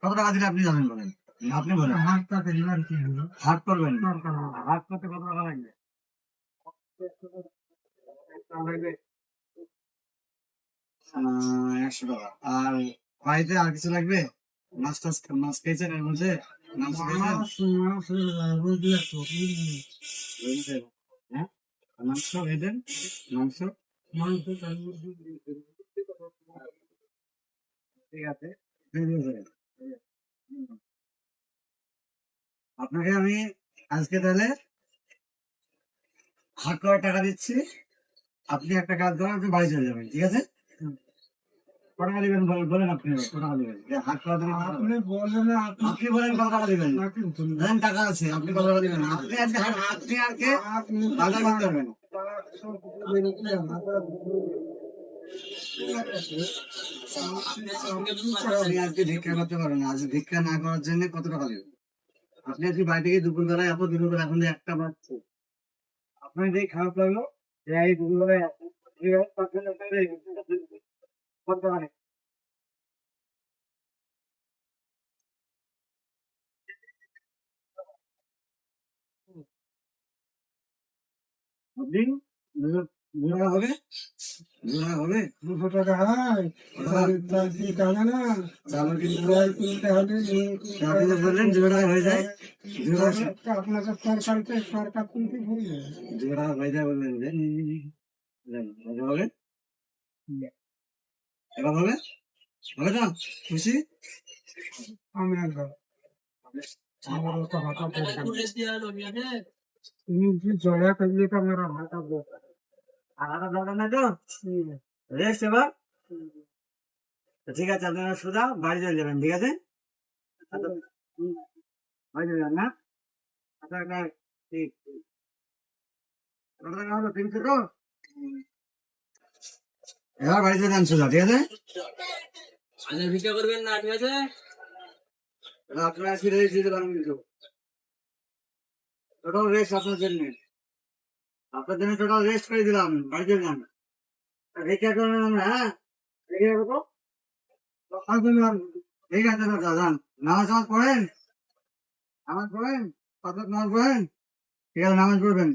কত টাকা দিলে আপনি যাবেন বলেন? আপনি বলেন। হাট পাতে এবার কি হলো? হাট করবেন? দরকার হবে। হাট করতে কত টাকা লাগবে? 100 টাকা। আর বাড়িতে আর কিছু লাগবে? মাছ খেয়েছেন এর মধ্যে? মাংস খেয়েছেন? মাছ রুগী আছে, বুঝলেন? হ্যাঁ, মাংস খেয়েছেন? মাংস মাংস ঠিক আছে, বেরিয়ে যাবেন। আপনাকে আমি আজকে তাহলে হাট করার টাকা দিচ্ছি। আপনি একটা কাজ করেন, আপনি বাড়ি চলে যাবেন, ঠিক আছে? কত টাকা দিবেন বলেন আপনি, কত টাকা দিবেন? যে হাট করার জন্য আপনি বলেন, আপনি বলেন কত টাকা দিবেন? ধরেন টাকা আছে, আপনি কত টাকা দিবেন? আপনি আজকে আপনি আর কে বাজার করতে পারবেন? আপনি আজকে ভিক্ষা করতে পারবেন না। আজ ভিক্ষা না করার জন্য কত টাকা দিবেন? আপনি আজকে বাড়ি থেকে দুপুর বেলায় এত দুপুর বেলা এখন একটা বাজছে, আপনার যে খারাপ লাগলো যে এই দুপুর বেলায় কত টাকা নেই? আপনি দুটা হবে, দুটা হবে। 200 টাকা হয়, তার কি টাকা না? চালু কিন্তু প্রায় কিনতে হবে। আপনি যে বললেন 2 টাকা হয়ে যায়, 2 টাকা আপনাকে সরকারকে সরকার কিনতে বলবে। 2 টাকা হয়ে যায় বললেন যে হবে, এবার হবে, হবে না? খুশি? আমি একদম আমার তো হাঁটা দরকার। তুমি কি জয়া করলে তো আমার হাঁটা দরকার। আলাদা দরকার নাই তো, রেস্ট এবার। তো ঠিক আছে, আপনারা সোজা বাড়ি চলে যাবেন, ঠিক আছে? আচ্ছা, বাড়ি চলে যান না? আচ্ছা, ঠিক কত টাকা হলো? 300 তো? এবার বাড়ি চলে যান সোজা, ঠিক আছে? ভিক্ষা করবেন না, ঠিক আছে? এবার আপনারা ফিরে যেতে পারেন কিন্তু। টোটাল রেস্ট আপনার জন্য, আপনার জন্য টোটাল রেস্ট করে দিলাম, বাড়ি চলে যান। রেখে করবেন আমরা, হ্যাঁ? রেখে রাখবো। ঠিক আছে দাদা, যান। নামাজ পড়েন, নামাজ পড়েন, নামাজ পড়েন, ঠিক আছে, নামাজ পড়বেন।